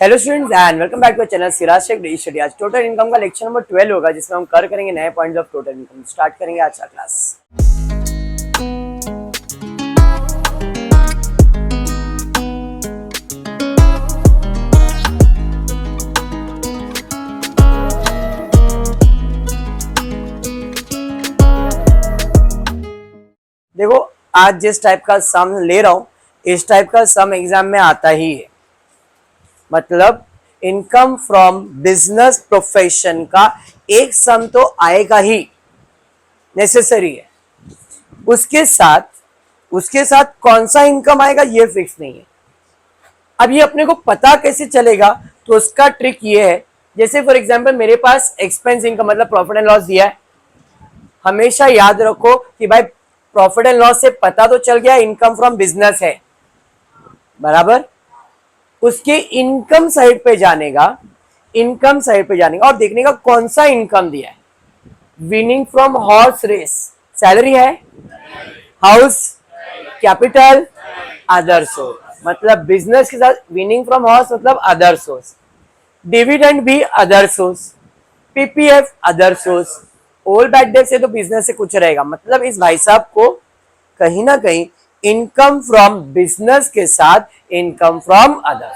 Hello students and welcome back to channel Siraj Sheikh daily study. आज total income का lecture number 12 होगा, जिसमें हम करेंगे नए points of total income. Start करेंगे आज का क्लास। देखो, आज जिस टाइप का सम ले रहा हूं, इस टाइप का सम एग्जाम में आता ही है। मतलब इनकम फ्रॉम बिजनेस प्रोफेशन का एक सम तो आएगा ही, नेसेसरी है। उसके साथ कौन सा इनकम आएगा ये फिक्स नहीं है। अब ये अपने को पता कैसे चलेगा, तो उसका ट्रिक ये है। जैसे फॉर एग्जांपल मेरे पास एक्सपेंस इनकम मतलब प्रॉफिट एंड लॉस दिया है। हमेशा याद रखो कि भाई प्रॉफिट एंड लॉस से पता तो चल गया इनकम फ्रॉम बिजनेस है, बराबर। उसके इनकम साइड पे जाने का और देखने का कौन सा इनकम दिया है। Winning from horse race salary है, हाउस, कैपिटल, अदर सोर्स। मतलब बिजनेस के साथ विनिंग फ्रॉम हॉर्स मतलब अदर सोर्स, डिविडेंड भी other source, PPF other source. All bad debt से तो बिजनेस से कुछ रहेगा। मतलब इस भाई साहब को कहीं ना कहीं इनकम फ्रॉम बिजनेस के साथ इनकम फ्रॉम अदर।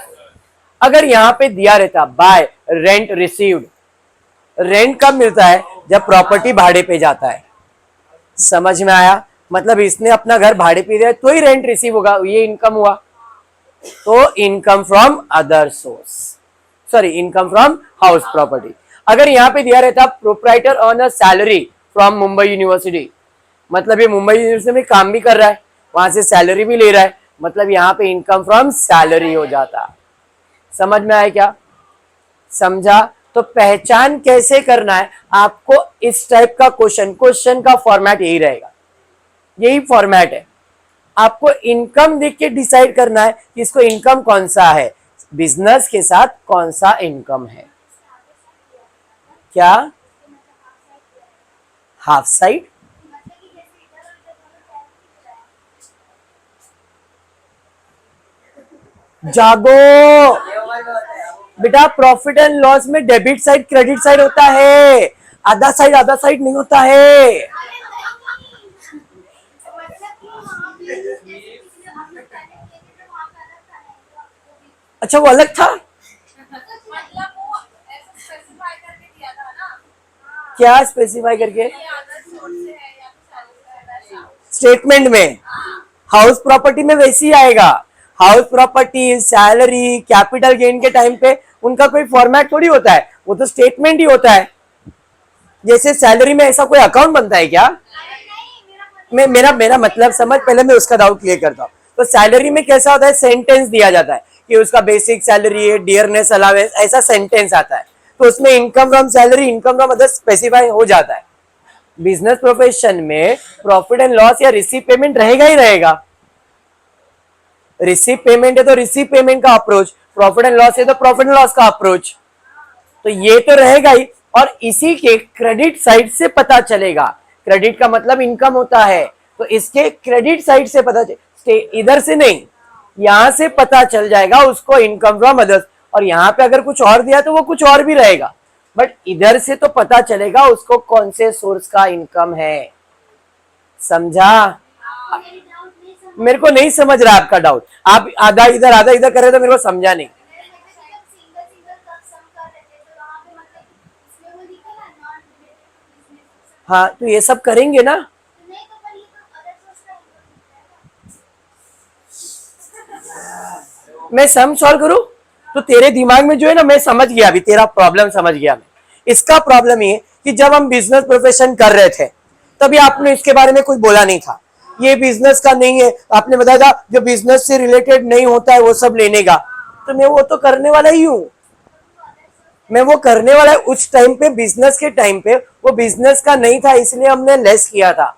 अगर यहां पे दिया रहता बाय रेंट रिसीव्ड, रेंट कब मिलता है? जब प्रॉपर्टी भाड़े पे जाता है। समझ में आया? मतलब इसने अपना घर भाड़े पे दिया तो ही रेंट रिसीव होगा, ये इनकम हुआ। तो income from other source, sorry income from house property. अगर यहां पे दिया रहता proprietor earn a salary from Mumbai university, मतलब ये मुंबई यूनिवर्सिटी में काम भी कर रहा है, वहां से सैलरी भी ले रहा है, मतलब यहाँ पे इनकम फ्रॉम सैलरी हो जाता। समझ में आया क्या? समझा? तो पहचान कैसे करना है आपको, इस टाइप का क्वेश्चन का फॉर्मेट यही रहेगा, यही फॉर्मेट है। आपको इनकम देख के डिसाइड करना है कि इसको इनकम कौन सा है, बिजनेस के साथ कौन सा इनकम है। क्या हाफ साइड? जागो बेटा, प्रॉफिट एंड लॉस में डेबिट साइड क्रेडिट साइड होता है, आधा साइड नहीं होता है। अच्छा, वो अलग था क्या? स्पेसिफाई करके स्टेटमेंट में हाउस प्रॉपर्टी में वैसे ही आएगा। House property, salary, capital gain के टाइम पे उनका कोई फॉर्मेट थोड़ी होता है, वो तो स्टेटमेंट ही होता है। जैसे सैलरी में ऐसा कोई अकाउंट बनता है क्या? मेरा मतलब समझ, पहले मैं उसका डाउट क्लियर करता हूँ। तो सैलरी में कैसा होता है, सेंटेंस दिया जाता है कि उसका बेसिक सैलरी है, डियरनेस अलावेंस, ऐसा सेंटेंस आता है। तो उसमें income from salary, income from other specify हो जाता है। बिजनेस प्रोफेशन में प्रॉफिट एंड लॉस या रिसीव पेमेंट रहेगा ही रहेगा। रिसीव पेमेंट है तो रिसीव पेमेंट का अप्रोच, प्रॉफिट एंड लॉस है तो प्रॉफिट एंड लॉस का अप्रोच, तो ये तो रहेगा ही। और इसी के क्रेडिट साइड से पता चलेगा, क्रेडिट का मतलब इनकम होता है, तो इसके क्रेडिट साइड से पता इधर से नहीं, यहां से पता चल जाएगा उसको इनकम फ्रॉम अदर्स। और यहाँ पे अगर कुछ और दिया तो वो कुछ और भी रहेगा, बट इधर से तो पता चलेगा उसको कौन से सोर्स का इनकम है। समझा? मेरे को नहीं समझ रहा आपका डाउट, आप आधा इधर कर रहे तो मेरे को समझा नहीं। हाँ, तो ये सब करेंगे ना। मैं सम सॉल्व करूं तो तेरे दिमाग में जो है ना, मैं समझ गया, अभी तेरा प्रॉब्लम समझ गया मैं। इसका प्रॉब्लम ये कि जब हम बिजनेस प्रोफेशन कर रहे थे तभी आपने इसके बारे में कुछ बोला नहीं था, ये बिजनेस का नहीं है। आपने बताया था जो बिजनेस से रिलेटेड नहीं होता है वो सब लेने का, तो मैं वो तो करने वाला ही हूँ। मैं वो करने वाला है उस टाइम पे, बिजनेस के टाइम पे वो बिजनेस का नहीं था, इसलिए हमने लेस किया था।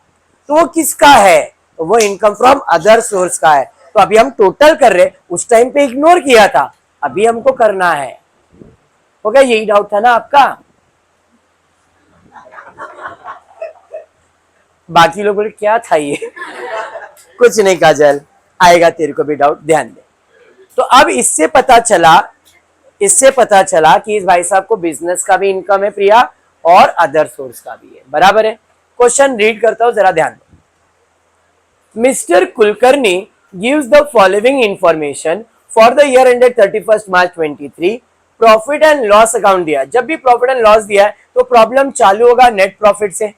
तो वो किसका है? तो वो इनकम फ्रॉम अदर सोर्स का है। तो अभी हम टोटल कर रहे, उस टाइम पे इग्नोर किया था, अभी हमको करना है। हो गया? यही डाउट था ना आपका? बाकी लोगों ने क्या था ये कुछ नहीं काजल, आएगा तेरे को भी डाउट, ध्यान दे। तो अब इससे पता चला इससे पता चला कि इस भाई साहब को बिजनेस का भी इनकम है प्रिया और अदर सोर्स का भी है। बराबर है। क्वेश्चन रीड करता हूं, जरा ध्यान दो। Mister Kulkarni gives the following information for the year ended 31 March 23। Profit and loss account दिया। जब भी प्रॉफिट एंड लॉस दिया है तो प्रॉब्लम चालू होगा नेट प्रॉफिट से,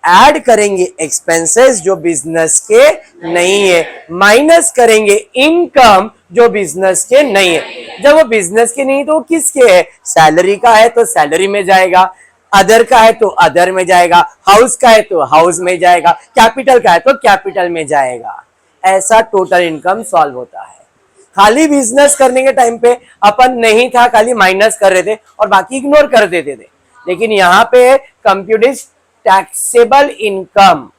ऐड करेंगे एक्सपेंसेस जो बिजनेस के नहीं है, माइनस करेंगे इनकम जो बिजनेस के नहीं है। जब वो बिजनेस के नहीं तो वो किसके है? सैलरी का है तो सैलरी में जाएगा, अदर का है तो अदर में जाएगा, हाउस का है तो हाउस में जाएगा, कैपिटल का है तो कैपिटल में जाएगा। ऐसा टोटल इनकम सॉल्व होता है। खाली बिजनेस करने के टाइम पे अपन नहीं था, खाली माइनस कर रहे थे और बाकी इग्नोर कर देते थे। लेकिन यहाँ पे कंप्यूटिस्ट टैक्सेबल इनकम,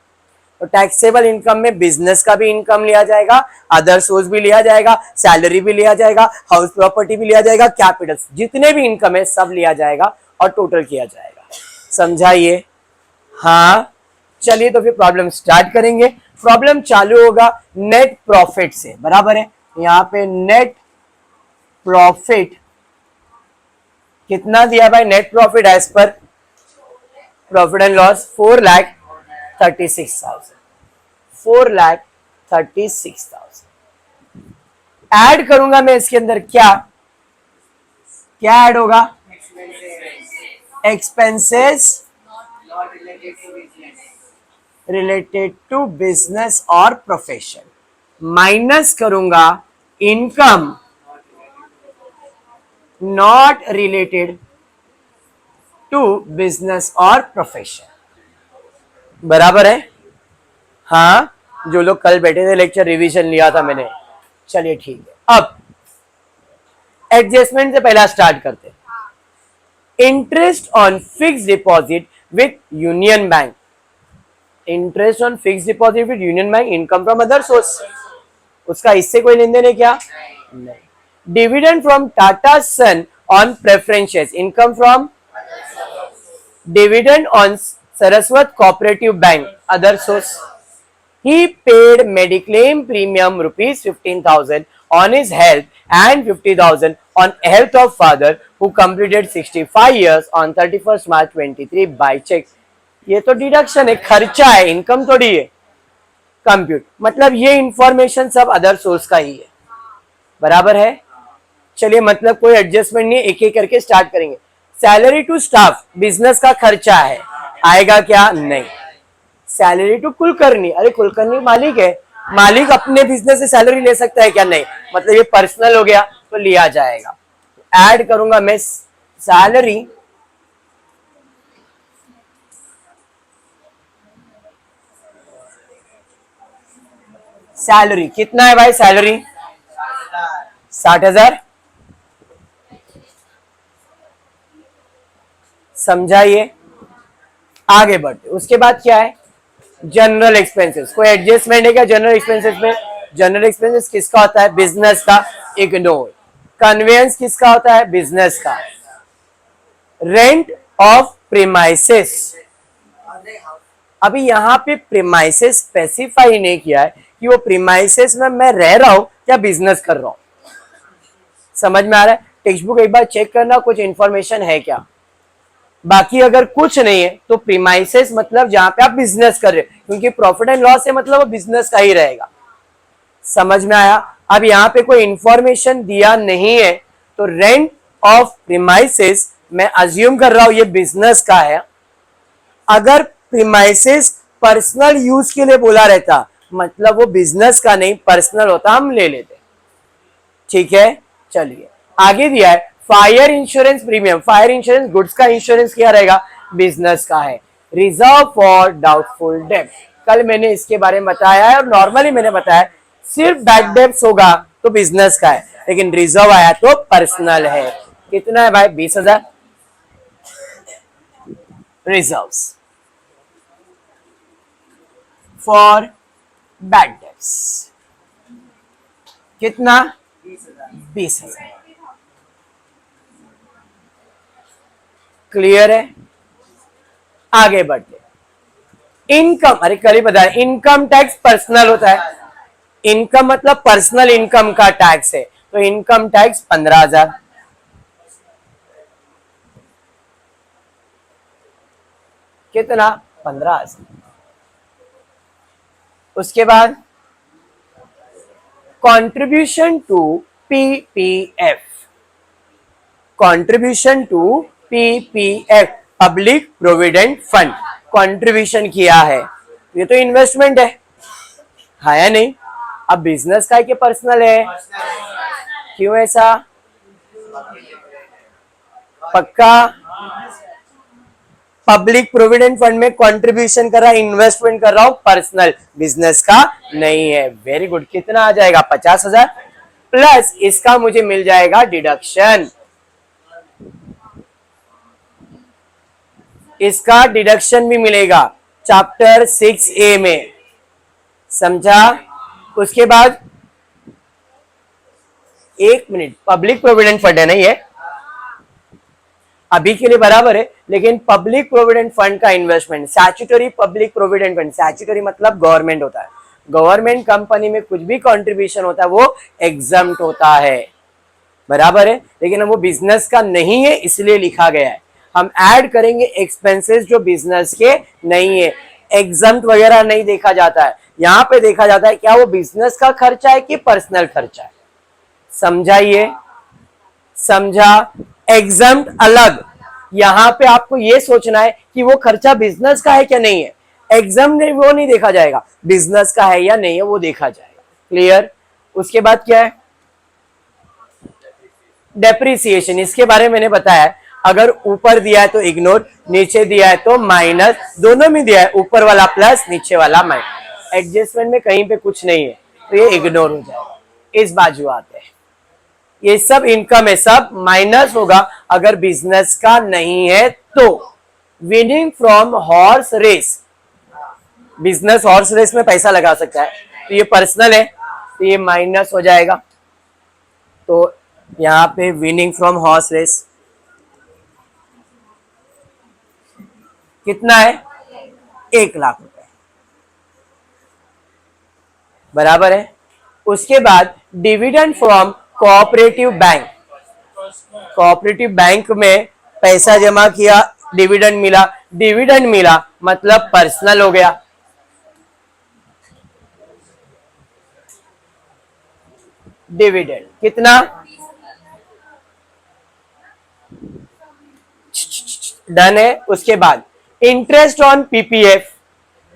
तो टैक्सेबल इनकम में बिजनेस का भी इनकम लिया जाएगा, अदर सोर्स भी लिया जाएगा, सैलरी भी लिया जाएगा, हाउस प्रॉपर्टी भी लिया जाएगा, कैपिटल जितने भी इनकम है सब लिया जाएगा और टोटल किया जाएगा। समझाइए? हाँ, चलिए तो फिर प्रॉब्लम स्टार्ट करेंगे। प्रॉब्लम चालू होगा नेट प्रॉफिट से। बराबर है। यहाँ पे नेट प्रॉफिट कितना दिया भाई? Net profit as per profit and loss 4,36,000। 4,36,000 add करूंगा मैं इसके अंदर। क्या क्या ऐड होगा? एक्सपेंसेस रिलेटेड टू बिजनेस और प्रोफेशन, माइनस करूंगा income not related to business और प्रोफेशन। बराबर है? हाँ, जो लोग कल बैठे थे लेक्चर रिवीजन लिया था मैंने। चलिए ठीक है, अब एडजस्टमेंट से पहला स्टार्ट करते हैं। Interest on fix deposit with Union Bank. Interest on fix deposit with Union Bank, income from other source. उसका इससे कोई लेन देन है क्या? नहीं। Dividend from Tata son on preference shares, income from dividend on Saraswat Cooperative Bank, other source. He paid Mediclaim premium rupees 15,000 on his health and 50,000 on health of father who completed 65 years on 31st March 23 by check. ये तो deduction है, खर्चा है, income थोड़ी है। Compute मतलब ये information सब अदर सोर्स का ही है। बराबर है? चलिए, मतलब कोई एडजस्टमेंट नहीं, एक एक करके स्टार्ट करेंगे। सैलरी टू स्टाफ बिजनेस का खर्चा है, आएगा क्या? नहीं। सैलरी टू कुलकर्णी, अरे कुलकर्णी मालिक है, मालिक अपने बिजनेस से सैलरी ले सकता है क्या? नहीं। मतलब ये पर्सनल हो गया तो लिया जाएगा। ऐड करूंगा मैं सैलरी सैलरी कितना है भाई? सैलरी 60,000। समझाइए? आगे बढ़ते। उसके बाद क्या है? General expenses. कोई एडजस्टमेंट है क्या जनरल एक्सपेंसेस में? जनरल एक्सपेंसेस किसका होता है? बिजनेस का, इग्नोर। कन्वेंस किसका होता है? बिजनेस का। रेंट ऑफ प्रीमाइसेस, अभी यहाँ पे प्रीमाइसेस स्पेसिफाई नहीं किया है कि वो प्रीमाइसेस में मैं रह रहा हूं या बिजनेस कर रहा हूं। समझ में आ रहा है? टेक्स्ट बुक एक बार चेक करना कुछ इंफॉर्मेशन है क्या। बाकी अगर कुछ नहीं है तो प्रीमाइसेस मतलब जहां पे आप बिजनेस कर रहे हो, क्योंकि प्रॉफिट एंड लॉस है मतलब वो बिजनेस का ही रहेगा। समझ में आया? अब यहाँ पे कोई इंफॉर्मेशन दिया नहीं है तो रेंट ऑफ प्रीमाइसेस मैं अज्यूम कर रहा हूं ये बिजनेस का है। अगर प्रीमाइसेस पर्सनल यूज के लिए बोला रहता मतलब वो बिजनेस का नहीं पर्सनल होता, हम ले लेते। ठीक है, चलिए आगे दिया है fire insurance premium. Fire insurance goods का इंश्योरेंस क्या रहेगा? बिजनेस का है। रिजर्व फॉर डाउटफुल डेब्ट, कल मैंने इसके बारे में बताया है और नॉर्मली मैंने बताया सिर्फ बैड डेब्ट्स होगा तो बिजनेस का है, लेकिन रिजर्व आया तो पर्सनल है। कितना है भाई? 20,000 रिजर्व्स फॉर बैड डेब्ट्स। कितना? 20,000। क्लियर है? आगे बढ़ते। इनकम, अरे कल ही बताया इनकम टैक्स पर्सनल होता है। इनकम मतलब पर्सनल इनकम का टैक्स है, तो इनकम टैक्स 15,000। कितना? 15,000। उसके बाद contribution to PPF, contribution to PPF public provident fund, contribution किया है, ये तो इन्वेस्टमेंट है या नहीं? अब बिजनेस का है कि पर्सनल है? क्यों ऐसा? पक्का? पब्लिक प्रोविडेंट फंड में कंट्रीब्यूशन कर रहा है, इन्वेस्टमेंट कर रहा हूं, पर्सनल, बिजनेस का नहीं है। Very good. कितना आ जाएगा? 50,000 प्लस इसका मुझे मिल जाएगा डिडक्शन, इसका डिडक्शन भी मिलेगा चैप्टर 6A में, समझा? उसके बाद एक मिनट, पब्लिक प्रोविडेंट फंड है नहीं है अभी के लिए, बराबर है, लेकिन पब्लिक प्रोविडेंट फंड का investment, statutory public provident fund, statutory मतलब गवर्नमेंट होता है, गवर्नमेंट कंपनी में कुछ भी कंट्रीब्यूशन होता है वो एग्जम्प्ट होता है, बराबर है, लेकिन वो बिजनेस का नहीं है इसलिए लिखा गया है। हम ऐड करेंगे एक्सपेंसेस जो बिजनेस के नहीं है, एग्जम्प्ट वगैरह नहीं देखा जाता है, यहाँ पे देखा जाता है क्या वो बिजनेस का खर्चा है कि पर्सनल खर्चा है। समझाइए, समझा? एग्जम्प्ट अलग, यहां पे आपको ये सोचना है कि वो खर्चा बिजनेस का है क्या नहीं है, एग्जम्प्ट नहीं, वो नहीं देखा जाएगा, बिजनेस का है या नहीं है वो देखा जाएगा। क्लियर? उसके बाद क्या है? डेप्रिसिएशन, इसके बारे में मैंने बताया, अगर ऊपर दिया है तो इग्नोर, नीचे दिया है तो माइनस, दोनों में दिया है, ऊपर वाला प्लस नीचे वाला माइनस, एडजस्टमेंट में कहीं पे कुछ नहीं है तो ये इग्नोर हो जाएगा। इस बाजू आते हैं, ये सब इनकम है, सब माइनस होगा अगर बिजनेस का नहीं है तो। Winning from horse race, business horse race में पैसा लगा सकता है तो ये पर्सनल है तो ये माइनस हो जाएगा। तो यहाँ पे विनिंग फ्रॉम हॉर्स रेस कितना है? 1 लाख रुपए, बराबर है। उसके बाद dividend from cooperative bank, cooperative bank में पैसा जमा किया, डिविडेंड मिला, डिविडेंड मिला मतलब पर्सनल हो गया। डिविडेंड कितना? डन है। उसके बाद इंटरेस्ट ऑन पीपीएफ,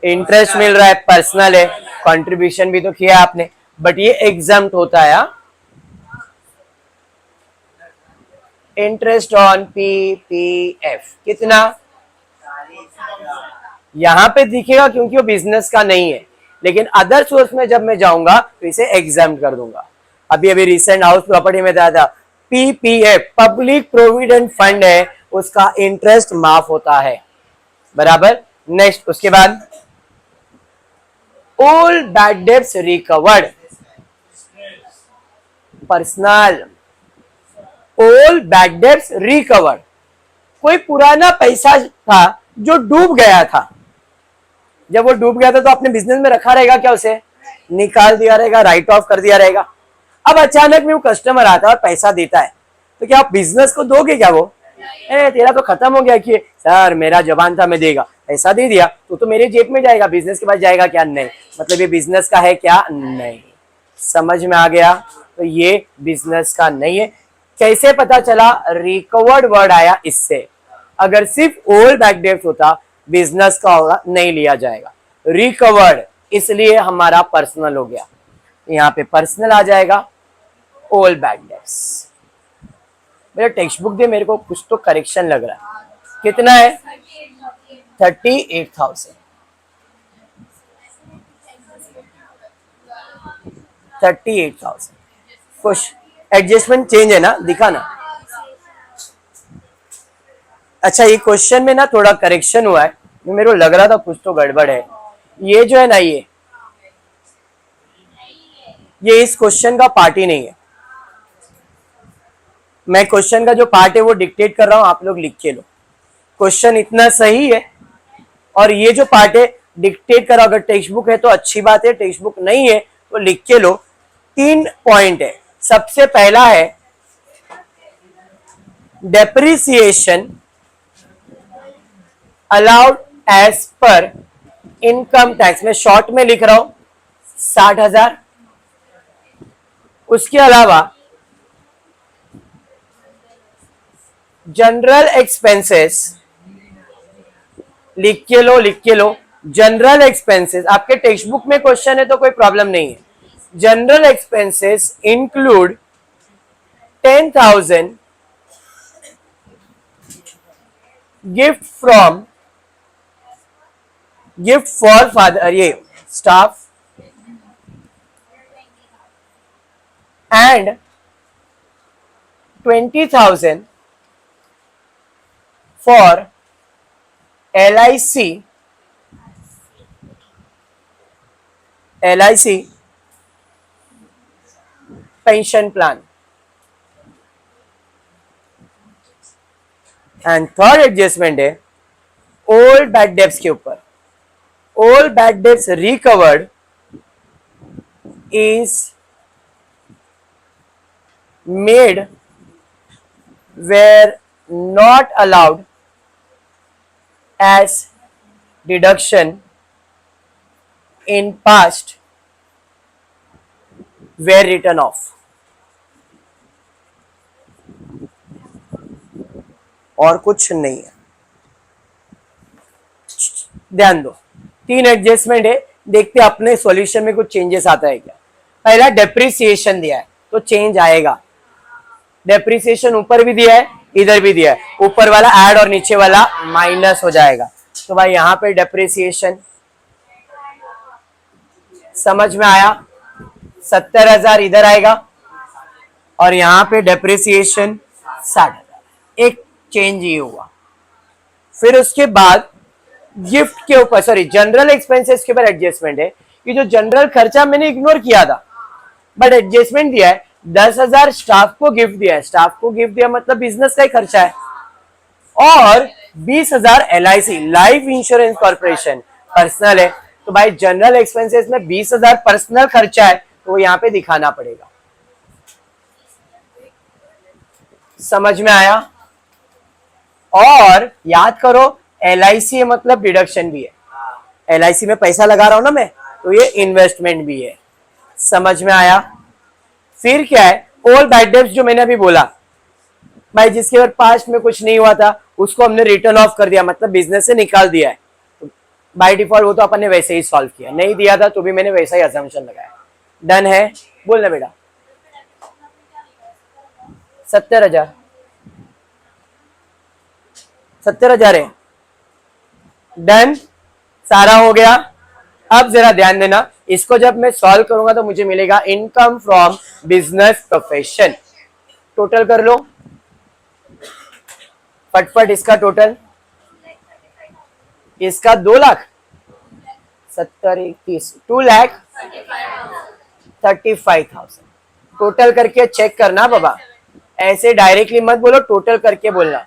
इंटरेस्ट मिल रहा है, पर्सनल है, कंट्रीब्यूशन भी तो किया आपने, बट ये एग्जम्प्ट होता है। इंटरेस्ट ऑन पीपीएफ कितना? यहां पे दिखेगा क्योंकि वो बिजनेस का नहीं है, लेकिन अदर सोर्स में जब मैं जाऊंगा तो इसे एग्जम्प्ट कर दूंगा। अभी अभी रिसेंट हाउस प्रॉपर्टी में दिया था, पीपीएफ पब्लिक प्रोविडेंट फंड है, उसका इंटरेस्ट माफ होता है, बराबर। नेक्स्ट, उसके बाद all bad debts recovered, personal, all bad debts recovered, कोई पुराना पैसा था जो डूब गया था, जब वो डूब गया था तो अपने बिजनेस में रखा रहेगा क्या? उसे निकाल दिया रहेगा, राइट ऑफ कर दिया रहेगा। अब अचानक में वो कस्टमर आता है और पैसा देता है तो क्या आप बिजनेस को दोगे क्या? वो तेरा तो खत्म हो गया कि सर मेरा जबान था मैं देगा, पैसा दे दिया तो मेरे जेब में जाएगा, बिजनेस के पास जाएगा क्या? नहीं, मतलब ये बिजनेस का है क्या? नहीं। समझ में आ गया? तो ये बिजनेस का नहीं है। कैसे पता चला? रिकवर्ड वर्ड आया इससे। अगर सिर्फ ऑल बैड डेब्ट्स होता बिजनेस का होगा, नहीं लिया जाएगा। रिकवर्ड इसलिए हमारा पर्सनल हो गया, यहाँ पे पर्सनल आ जाएगा, ऑल बैड डेब्ट्स। मेरा टेक्स्ट बुक दे, मेरे को कुछ तो करेक्शन लग रहा है। कितना है? 38,000, 38,000। कुछ एडजस्टमेंट चेंज है ना, दिखा ना। अच्छा, ये क्वेश्चन में ना थोड़ा करेक्शन हुआ है, मेरे को लग रहा था कुछ तो गड़बड़ है। ये जो है ना, ये इस क्वेश्चन का पार्ट ही नहीं है। मैं क्वेश्चन का जो पार्ट है वो डिक्टेट कर रहा हूं, आप लोग लिख के लो। क्वेश्चन इतना सही है और ये जो पार्ट है डिक्टेट करा। अगर टेक्स्ट बुक है तो अच्छी बात है, टेक्स्ट बुक नहीं है तो लिख के लो। 3 पॉइंट है। सबसे पहला है depreciation allowed as per income tax, में शॉर्ट में लिख रहा हूं 60,000। उसके अलावा जनरल एक्सपेंसेस लिख के लो। जनरल एक्सपेंसेस आपके टेक्स्ट बुक में क्वेश्चन है तो कोई प्रॉब्लम नहीं है। General expenses include 10,000 gift for father, ये staff, and 20,000 for LIC pension plan. And third adjustment है ओल्ड बैड डेब्ट्स के ऊपर। Old bad debts recovered is made where not allowed as deduction in past were written off। और कुछ नहीं है, ध्यान दो। 3 एडजस्टमेंट है, देखते अपने सॉल्यूशन में कुछ चेंजेस आता है क्या। पहला डेप्रिसिएशन दिया है तो चेंज आएगा। डेप्रिसिएशन ऊपर भी दिया है, इधर भी दिया है, ऊपर वाला ऐड और नीचे वाला माइनस हो जाएगा। तो भाई यहां पे डेप्रिसिएशन समझ में आया, 70,000 इधर आएगा और यहां पे डेप्रिसिएशन 60,000। एक चेंज ये हुआ। फिर उसके बाद गिफ्ट के ऊपर, सॉरी जनरल एक्सपेंसेस के ऊपर एडजस्टमेंट है। ये जो जनरल खर्चा मैंने इग्नोर किया था, बट एडजस्टमेंट दिया है 10,000 स्टाफ को गिफ्ट दिया है। स्टाफ को गिफ्ट दिया मतलब बिजनेस का ही खर्चा है। और 20,000 LIC life insurance corporation personal है। तो भाई जनरल एक्सपेंसेस में 20,000 पर्सनल खर्चा है तो यहाँ पे दिखाना पड़ेगा। समझ में आया? और याद करो LIC मतलब डिडक्शन भी है। LIC में पैसा लगा रहा हूं ना मैं, तो ये इन्वेस्टमेंट भी है। समझ में आया? फिर क्या है, ओल्ड बैड डेब्ट्स जो मैंने अभी बोला भाई, जिसके बाद पास्ट में कुछ नहीं हुआ था उसको हमने रिटर्न ऑफ कर दिया, मतलब बिजनेस से निकाल दिया है। बाय डिफॉल्ट वो तो अपन ने वैसे ही सॉल्व किया, नहीं दिया था तो भी मैंने वैसा ही अजम्पशन लगाया। डन है? बोलना बेटा। 70,000 है। डन, सारा हो गया। अब जरा ध्यान देना, इसको जब मैं सॉल्व करूंगा तो मुझे मिलेगा income from business profession. Total कर लो फटफट, इसका टोटल, इसका 2 लाख 70 31 2,35,000 टोटल करके चेक करना बाबा, ऐसे डायरेक्टली मत बोलो, टोटल करके बोलना।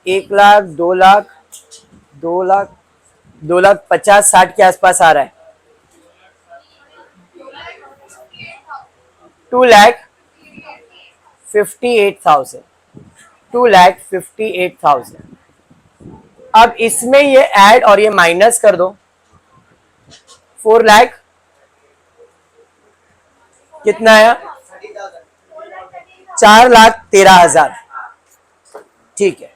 1 लाख 2 लाख 2 लाख 2,50,60 के आसपास आ रहा है। 2,58,000 2,58,000। अब इसमें ये ऐड और ये माइनस कर दो, 4 लाख कितना आया? 4,13,000। ठीक है,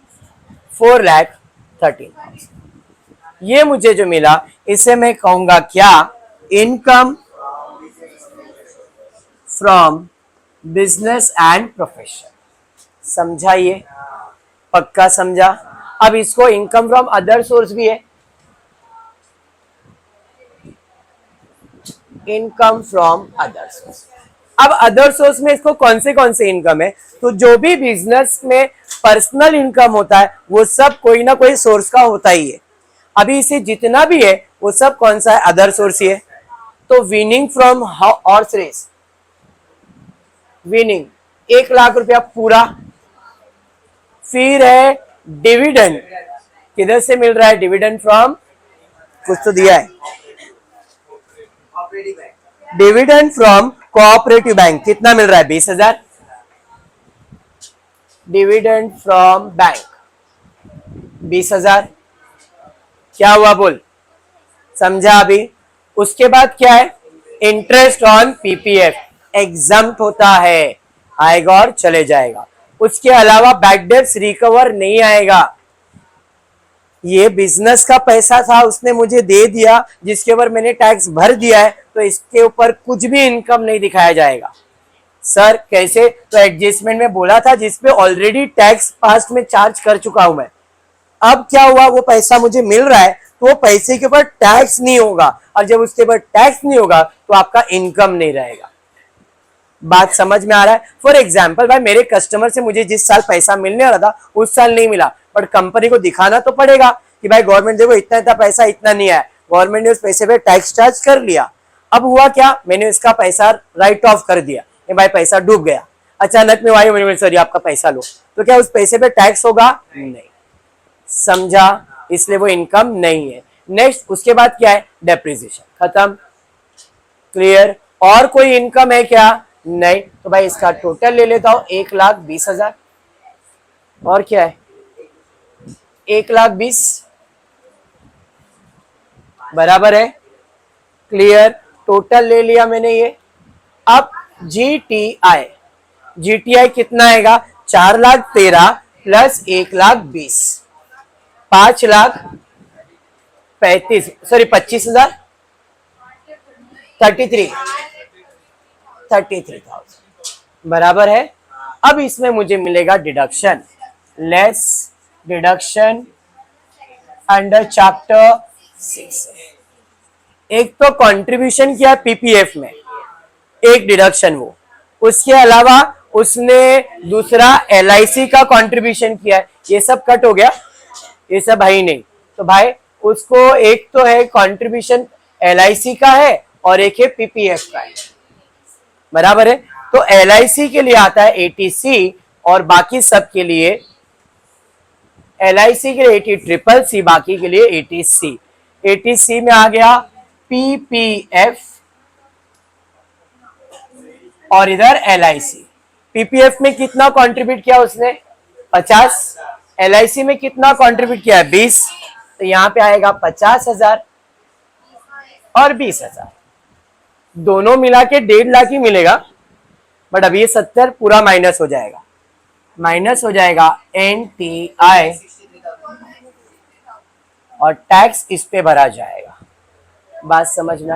4,13,000 ये मुझे जो मिला, इसे मैं कहूंगा क्या? Income from business and profession. समझा? ये पक्का समझा? अब इसको इनकम फ्रॉम अदर सोर्स भी है, इनकम फ्रॉम अदर सोर्स। अब अदर सोर्स में इसको कौन से इनकम है? तो जो भी बिजनेस में पर्सनल इनकम होता है वो सब कोई ना कोई सोर्स का होता ही है। अभी इसे जितना भी है वो सब कौन सा है? अदर सोर्स ही है। तो winning from horse race, winning 1 lakh रुपया पूरा। फिर है डिविडेंड, किधर से मिल रहा है? डिविडेंड फ्रॉम, कुछ तो दिया है, डिविडेंड फ्रॉम कोऑपरेटिव बैंक। कितना मिल रहा है? 20,000। Dividend from bank 20,000। क्या हुआ बोल, समझा अभी। उसके बाद क्या है, इंटरेस्ट ऑन पीपीएफ एग्जम्प्ट होता है, आएगा और चले जाएगा। उसके अलावा बैड डेब्ट्स रिकवर नहीं आएगा। ये बिजनेस का पैसा था, उसने मुझे दे दिया, जिसके ऊपर मैंने टैक्स भर दिया है, तो इसके ऊपर कुछ भी इनकम नहीं दिखाया जाएगा। सर कैसे, तो एडजस्टमेंट में बोला था जिसपे ऑलरेडी टैक्स पास्ट में चार्ज कर चुका हूं मैं। अब क्या हुआ, वो पैसा मुझे मिल रहा है तो वो पैसे के ऊपर टैक्स नहीं होगा, और जब उसके ऊपर टैक्स नहीं होगा तो आपका इनकम नहीं रहेगा। बात समझ में आ रहा है। फॉर एग्जाम्पल भाई, मेरे कस्टमर से मुझे जिस साल पैसा मिलने वाला था उस साल नहीं मिला, बट कंपनी को दिखाना तो पड़ेगा कि भाई गवर्नमेंट देखो इतना इतना पैसा इतना नहीं आया, गवर्नमेंट ने उस पैसे पे टैक्स चार्ज कर लिया। अब हुआ क्या, मैंने इसका पैसा राइट ऑफ कर दिया, ये भाई पैसा डूब गया। अचानक में भाई मैंने सर आपका पैसा लो, तो क्या उस पैसे पे टैक्स होगा? नहीं, समझा, इसलिए वो इनकम नहीं है। नेक्स्ट उसके बाद क्या है, डेप्रिसिएशन, खत्म, क्लियर। और कोई इनकम है क्या? नहीं। तो भाई इसका टोटल ले लेता हूं 1,20,000, और क्या है 1,20,000 बराबर है, क्लियर, टोटल ले लिया मैंने ये। अब जीटीआई, जीटीआई कितना आएगा, 4,13,000 प्लस 1,20,000, 5,35,000 सॉरी 25,000 33,000 बराबर है। अब इसमें मुझे मिलेगा deduction, less deduction under chapter 6। एक तो कंट्रीब्यूशन किया पीपीएफ में, एक डिडक्शन वो, उसके अलावा उसने दूसरा एलआईसी का कंट्रीब्यूशन किया है, ये सब कट हो गया, ये सब भाई नहीं। तो भाई उसको एक तो है कंट्रीब्यूशन एलआईसी का है और एक है पीपीएफ का है, बराबर है। तो एलआईसी के लिए आता है 80C और बाकी सब के लिए, एलआईसी के लिए 80CCC, बाकी के लिए 80C। 80C में आ गया पीपीएफ और इधर एलआईसी। पीपीएफ में कितना कंट्रीब्यूट किया उसने, 50, एलआईसी में कितना कंट्रीब्यूट किया है 20, तो यहां पे आएगा 50,000 और 20,000, दोनों मिला के 1.5 लाख ही मिलेगा, बट अब ये 70 पूरा माइनस हो जाएगा, माइनस हो जाएगा एनटीआई और टैक्स इस पे भरा जाएगा। बात समझना,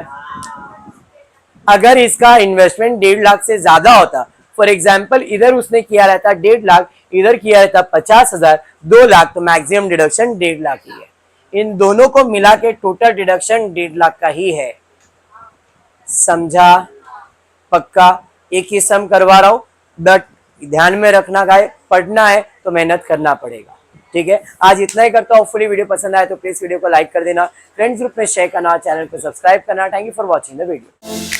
अगर इसका इन्वेस्टमेंट 1.5 लाख से ज्यादा होता, फॉर एग्जाम्पल इधर उसने किया रहता 1.5 लाख, इधर किया रहता 50,000, 2 लाख, तो मैक्सिमम डिडक्शन 1.5 लाख ही है। इन दोनों को मिला के टोटल डिडक्शन 1.5 लाख का ही है, समझा, पक्का। एक ही सम करवा रहा हूं, बट ध्यान में रखना गाय, पढ़ना है तो मेहनत करना पड़ेगा, ठीक है। आज इतना ही करता हूँ, होपफुली वीडियो पसंद आए तो प्लीज वीडियो को लाइक कर देना, फ्रेंड्स ग्रुप में शेयर करना, चैनल को सब्सक्राइब करना। Thank you for watching the video.